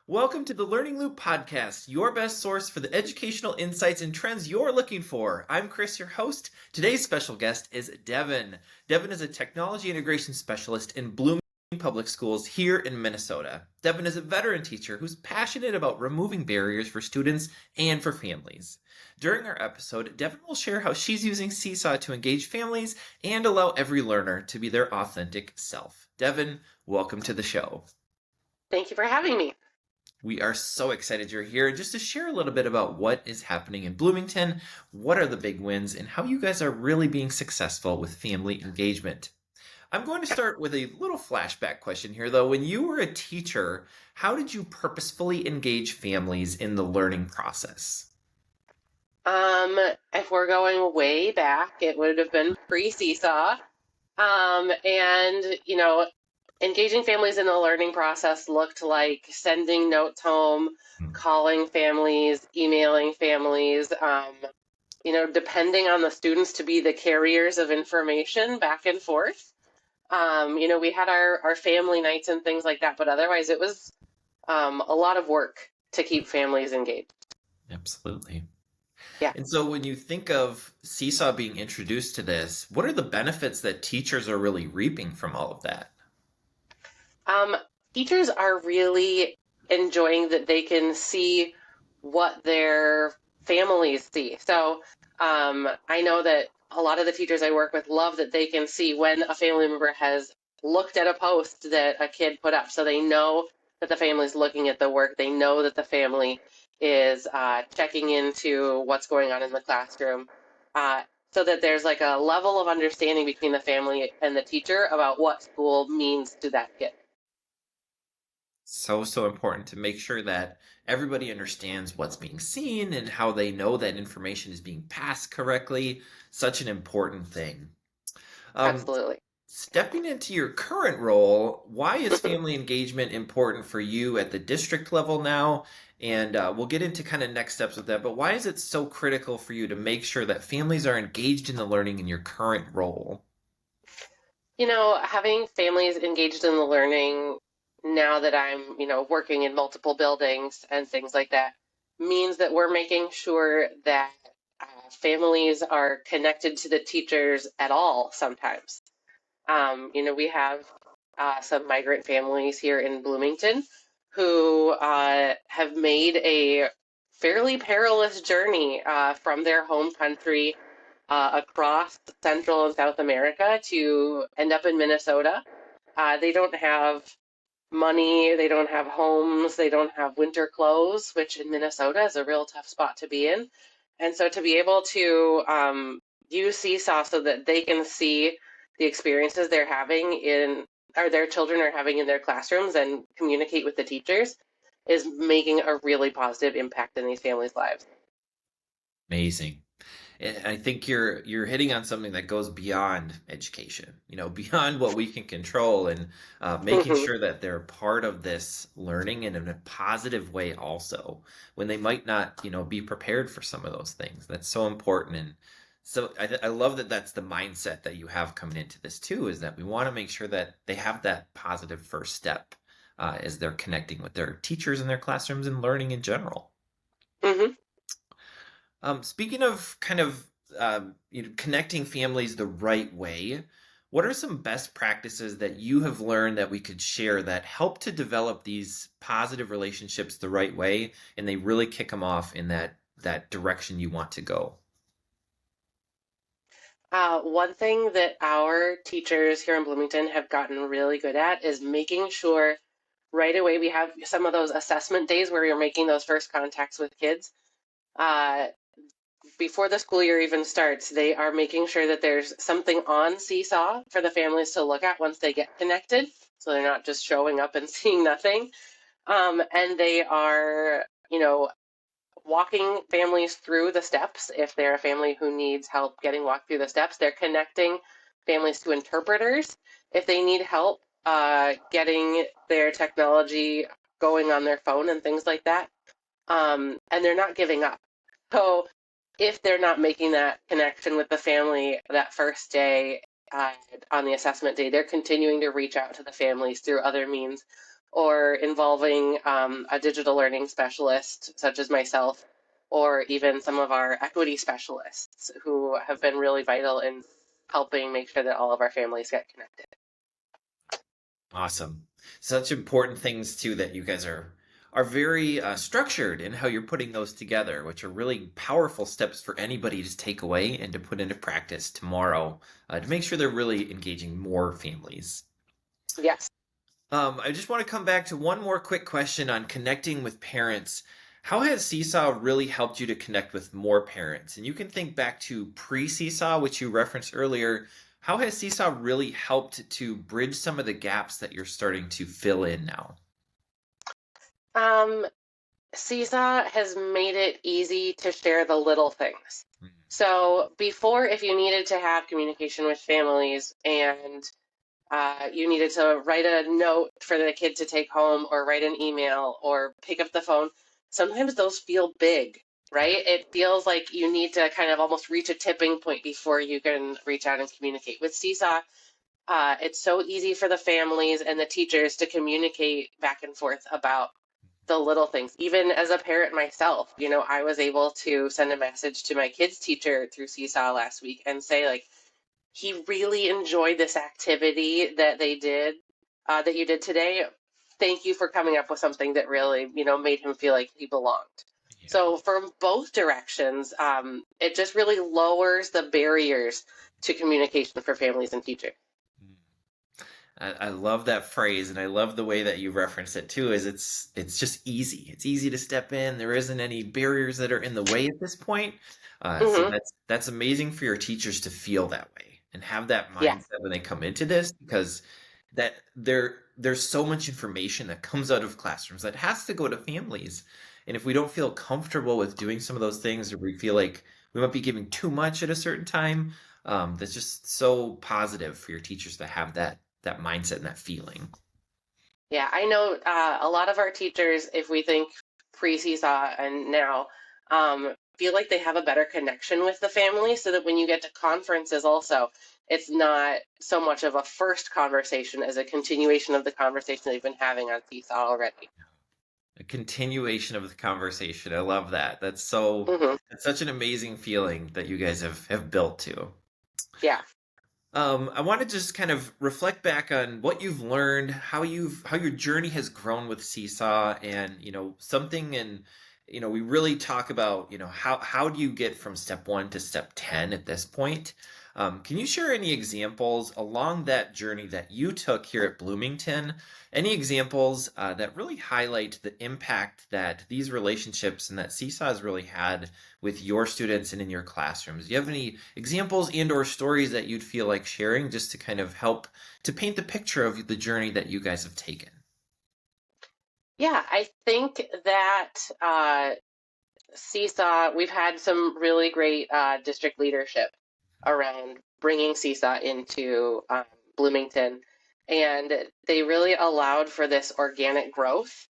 Welcome to the Learning Loop podcast, your best source for the educational insights and trends you're looking for. I'm Kris, your host. Today's special guest is Devin. Devin is a technology integration specialist in Bloomington Public Schools here in Minnesota. Devin is a veteran teacher who's passionate about removing barriers for students and for families. During our episode, Devin will share how she's using Seesaw to engage families and allow every learner to be their authentic self. Devin, welcome to the show. Thank you for having me. We are so excited you're here. Just to share a little bit about what is happening in Bloomington, what are the big wins, and how you guys are really being successful with family engagement. I'm going to start with a little flashback question here, though. When you were a teacher, how did you purposefully engage families in the learning process? If we're going way back, it would have been pre-Seesaw. Engaging families in the learning process looked like sending notes home, calling families, emailing families, depending on the students to be the carriers of information back and forth. We had our family nights and things like that, but otherwise it was a lot of work to keep families engaged. Absolutely. Yeah. And so when you think of Seesaw being introduced to this, what are the benefits that teachers are really reaping from all of that? Teachers are really enjoying that they can see what their families see. So I know that a lot of the teachers I work with love that they can see when a family member has looked at a post that a kid put up. So they know that the family's looking at the work. They know that the family is checking into what's going on in the classroom. So that there's like a level of understanding between the family and the teacher about what school means to that kid. So important to make sure that everybody understands what's being seen and how they know that information is being passed correctly. Such an important thing. Absolutely. Stepping into your current role, why is family engagement important for you at the district level now? And we'll get into kind of next steps with that, but why is it so critical for you to make sure that families are engaged in the learning in your current role? Having families engaged in the learning now that I'm, working in multiple buildings and things like that means that we're making sure that families are connected to the teachers at all sometimes. We have some migrant families here in Bloomington who have made a fairly perilous journey from their home country across Central and South America to end up in Minnesota. They don't have money, they don't have homes, they don't have winter clothes, which in Minnesota is a real tough spot to be in. And so to be able to use Seesaw so that they can see the experiences they're having or their children are having in their classrooms and communicate with the teachers is making a really positive impact in these families' lives. Amazing. And I think you're hitting on something that goes beyond education, beyond what we can control, and making sure that they're part of this learning and in a positive way also, when they might not, be prepared for some of those things. That's so important. And so I love that that's the mindset that you have coming into this too, is that we want to make sure that they have that positive first step as they're connecting with their teachers in their classrooms and learning in general. Mm-hmm. Speaking of kind of connecting families the right way, what are some best practices that you have learned that we could share that help to develop these positive relationships the right way, and they really kick them off in that direction you want to go? One thing that our teachers here in Bloomington have gotten really good at is making sure right away we have some of those assessment days where you're making those first contacts with kids. Before the school year even starts, they are making sure that there's something on Seesaw for the families to look at once they get connected, so they're not just showing up and seeing nothing. And they are, walking families through the steps. If they're a family who needs help getting walked through the steps, they're connecting families to interpreters if they need help getting their technology going on their phone and things like that. And they're not giving up. So if they're not making that connection with the family that first day on the assessment day, they're continuing to reach out to the families through other means, or involving a digital learning specialist, such as myself, or even some of our equity specialists who have been really vital in helping make sure that all of our families get connected. Awesome. Such important things too that you guys are very structured in how you're putting those together, which are really powerful steps for anybody to take away and to put into practice tomorrow to make sure they're really engaging more families. Yes. I just want to come back to one more quick question on connecting with parents. How has Seesaw really helped you to connect with more parents? And you can think back to pre-Seesaw, which you referenced earlier. How has Seesaw really helped to bridge some of the gaps that you're starting to fill in now? Um, Seesaw has made it easy to share the little things. Mm. So before, if you needed to have communication with families and you needed to write a note for the kid to take home or write an email or pick up the phone, sometimes those feel big, right? It feels like you need to kind of almost reach a tipping point before you can reach out and communicate. With Seesaw, it's so easy for the families and the teachers to communicate back and forth about the little things. Even as a parent myself, I was able to send a message to my kids' teacher through Seesaw last week and say, like, he really enjoyed this activity that they did, that you did today. Thank you for coming up with something that really, made him feel like he belonged. Yeah. So from both directions, it just really lowers the barriers to communication for families and teachers. Mm. I love that phrase, and I love the way that you reference it too. Is it's just easy. It's easy to step in. There isn't any barriers that are in the way at this point. So Hmm. that's amazing for your teachers to feel that way and have that Yeah. mindset when they come into this, because there's so much information that comes out of classrooms that has to go to families, and if we don't feel comfortable with doing some of those things, or we feel like we might be giving too much at a certain time, that's just so positive for your teachers to have that mindset and that feeling. Yeah, I know a lot of our teachers, if we think pre-Seesaw and now, feel like they have a better connection with the family so that when you get to conferences also, it's not so much of a first conversation as a continuation of the conversation they've been having on Seesaw already. A continuation of the conversation. I love that. Hmm. That's such an amazing feeling that you guys have built to. Yeah. I want to just kind of reflect back on what you've learned, how your journey has grown with Seesaw, and something. And we really talk about how do you get from step 1 to step 10 at this point. Can you share any examples along that journey that you took here at Bloomington? Any examples that really highlight the impact that these relationships and that Seesaw has really had with your students and in your classrooms? Do you have any examples and or stories that you'd feel like sharing, just to kind of help to paint the picture of the journey that you guys have taken? Yeah, I think that Seesaw, we've had some really great district leadership around bringing Seesaw into Bloomington, and they really allowed for this organic growth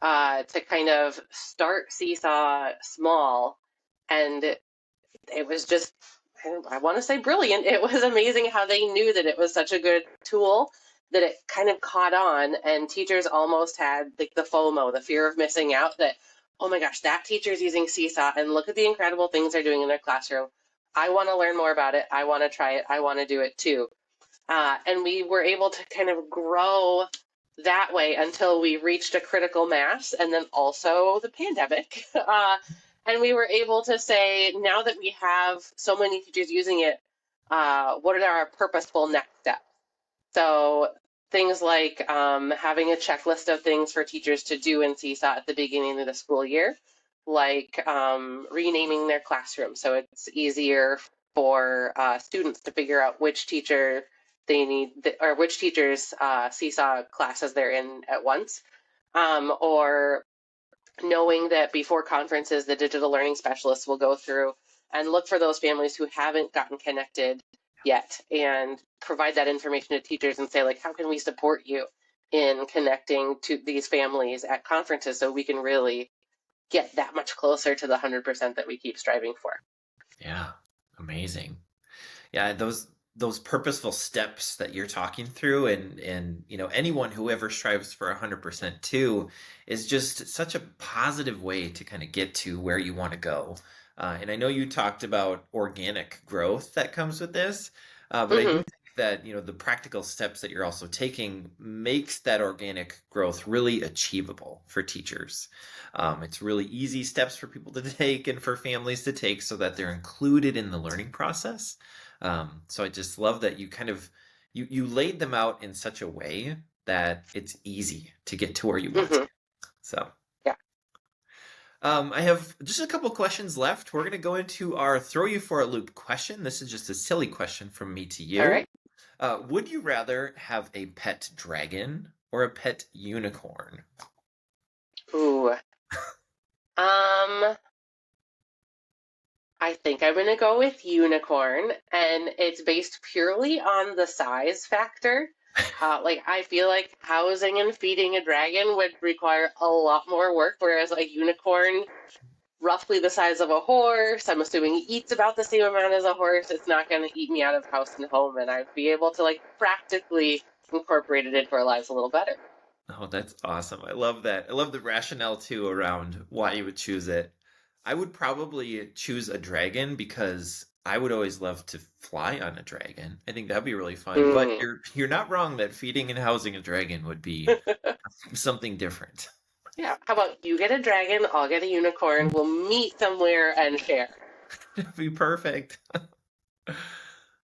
to kind of start Seesaw small, and it was just, I want to say brilliant. It was amazing how they knew that it was such a good tool that it kind of caught on, and teachers almost had like the FOMO, the fear of missing out, that, oh my gosh, that teacher's using Seesaw and look at the incredible things they're doing in their classroom. I want to learn more about it. I want to try it. I want to do it too. And we were able to kind of grow that way until we reached a critical mass, and then also the pandemic. And we were able to say, now that we have so many teachers using it, what are our purposeful next steps? So things like having a checklist of things for teachers to do in Seesaw at the beginning of the school year, like renaming their classroom so it's easier for students to figure out which teacher they need, or which teachers Seesaw classes they're in at once, or knowing that before conferences, the digital learning specialists will go through and look for those families who haven't gotten connected yet and provide that information to teachers and say, like, how can we support you in connecting to these families at conferences so we can really get that much closer to the 100% that we keep striving for. Yeah, amazing. Yeah, those. those purposeful steps that you're talking through, and anyone who ever strives for 100% too, is just such a positive way to kind of get to where you want to go. And I know you talked about organic growth that comes with this, but I do Hmm. think that the practical steps that you're also taking makes that organic growth really achievable for teachers. It's really easy steps for people to take and for families to take so that they're included in the learning process. So I just love that you kind of you laid them out in such a way that it's easy to get to where you want to. Hmm. So Yeah. I have just a couple questions left. We're going to go into our throw you for a loop question. This is just a silly question from me to All you. right. Would you rather have a pet dragon or a pet unicorn? Ooh. Um, I think I'm gonna go with unicorn, and it's based purely on the size factor. Like I feel like housing and feeding a dragon would require a lot more work, whereas a unicorn, roughly the size of a horse, I'm assuming he eats about the same amount as a horse. It's not gonna eat me out of house and home, and I'd be able to like practically incorporate it into our lives a little better. Oh, that's awesome. I love that. I love the rationale too around why you would choose it. I would probably choose a dragon because I would always love to fly on a dragon. I think that'd be really fun. But Mm. you're not wrong that feeding and housing a dragon would be something different. Yeah, how about you get a dragon, I'll get a unicorn, we'll meet somewhere and share. It'd be perfect.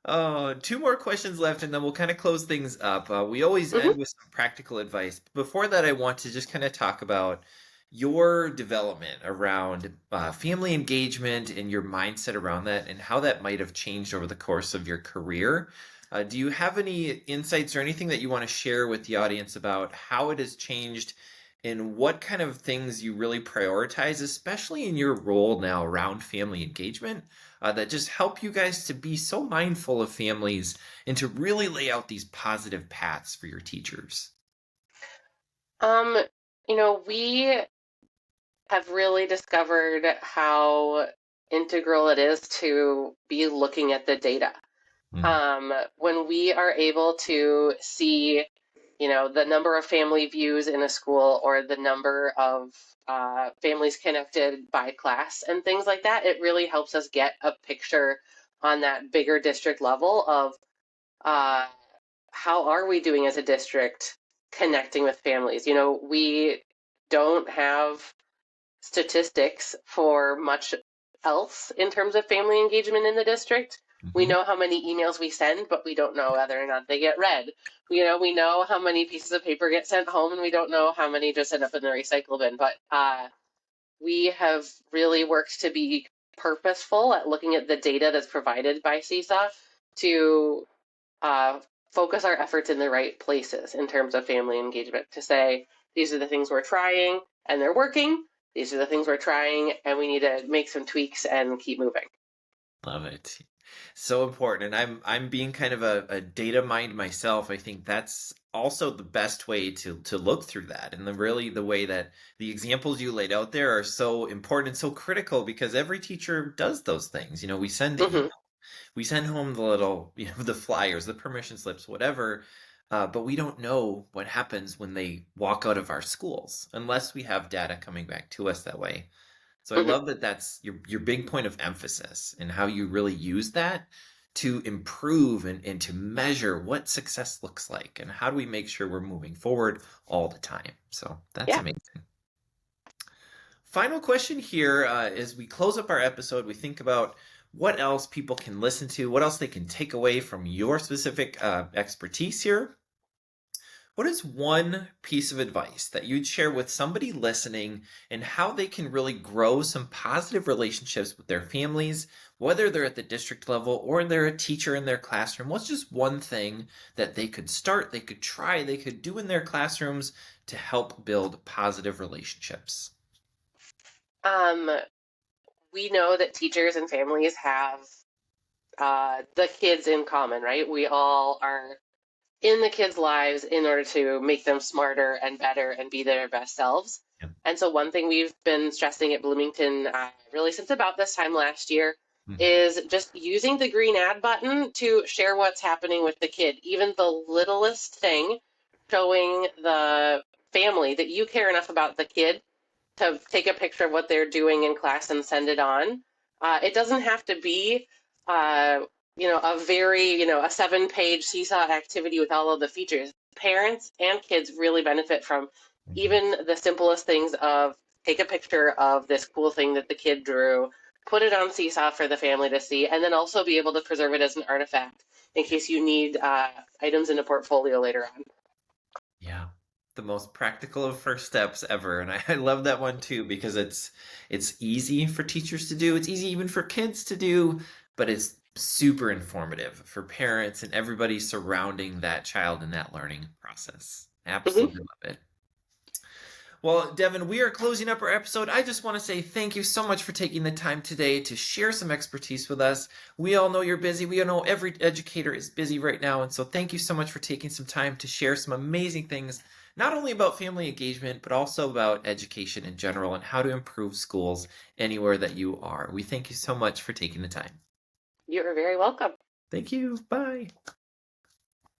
Oh, two more questions left, and then we'll kind of close things up. We always Hmm. end with some practical advice. Before that, I want to just kind of talk about your development around family engagement and your mindset around that, and how that might have changed over the course of your career. Do you have any insights or anything that you want to share with the audience about how it has changed and what kind of things you really prioritize, especially in your role now around family engagement? That just help you guys to be so mindful of families and to really lay out these positive paths for your teachers. Um, we have really discovered how integral it is to be looking at the data. Mm, When we are able to see, the number of family views in a school or the number of families connected by class and things like that, it really helps us get a picture on that bigger district level of uh, how are we doing as a district connecting with families. We don't have statistics for much else in terms of family engagement in the district. We mhm. know how many emails we send, but we don't know whether or not they get read. We know how many pieces of paper get sent home, and we don't know how many just end up in the recycle bin. But we have really worked to be purposeful at looking at the data that's provided by Seesaw to uh, focus our efforts in the right places in terms of family engagement. To say these are the things we're trying and they're working. These are the things we're trying, and we need to make some tweaks and keep moving. Love it. So important. And I'm being kind of a data mind myself. I think that's also the best way to look through that. And the way that the examples you laid out there are so important and so critical because every teacher does those things. We send email, Mm-hmm. we send home the little, the flyers, the permission slips, whatever. But we don't know what happens when they walk out of our schools unless we have data coming back to us that way. So I Mm-hmm. love that that's your big point of emphasis and how you really use that to improve and to measure what success looks like and how do we make sure we're moving forward all the time. So that's Yeah. amazing. Final question here as we close up our episode, we think about what else people can listen to, what else they can take away from your specific expertise here. What is one piece of advice that you'd share with somebody listening and how they can really grow some positive relationships with their families, whether they're at the district level or they're a teacher in their classroom? What's just one thing that they could start, they could try, they could do in their classrooms to help build positive relationships? Um, we know that teachers and families have the kids in common, right? We all are in the kids' lives in order to make them smarter and better and be their best selves. Yeah. And so, one thing we've been stressing at Bloomington really since about this time last year Mhm. is just using the green add button to share what's happening with the kid. Even the littlest thing, showing the family that you care enough about the kid to take a picture of what they're doing in class and send it on. It doesn't have to be, uh, a very, a 7-page Seesaw activity with all of the features. Parents and kids really benefit from Mhm. even the simplest things of take a picture of this cool thing that the kid drew, put it on Seesaw for the family to see, and then also be able to preserve it as an artifact in case you need items in a portfolio later on. Yeah. The most practical of first steps ever. And I love that one too because it's easy for teachers to do. It's easy even for kids to do, but it's super informative for parents and everybody surrounding that child in that learning process. Mhm. Absolutely love it. Well, Devin, we are closing up our episode. I just want to say thank you so much for taking the time today to share some expertise with us. We all know you're busy. We all know every educator is busy right now. And so thank you so much for taking some time to share some amazing things, not only about family engagement, but also about education in general and how to improve schools anywhere that you are. We thank you so much for taking the time. You're very welcome. Thank you. Bye.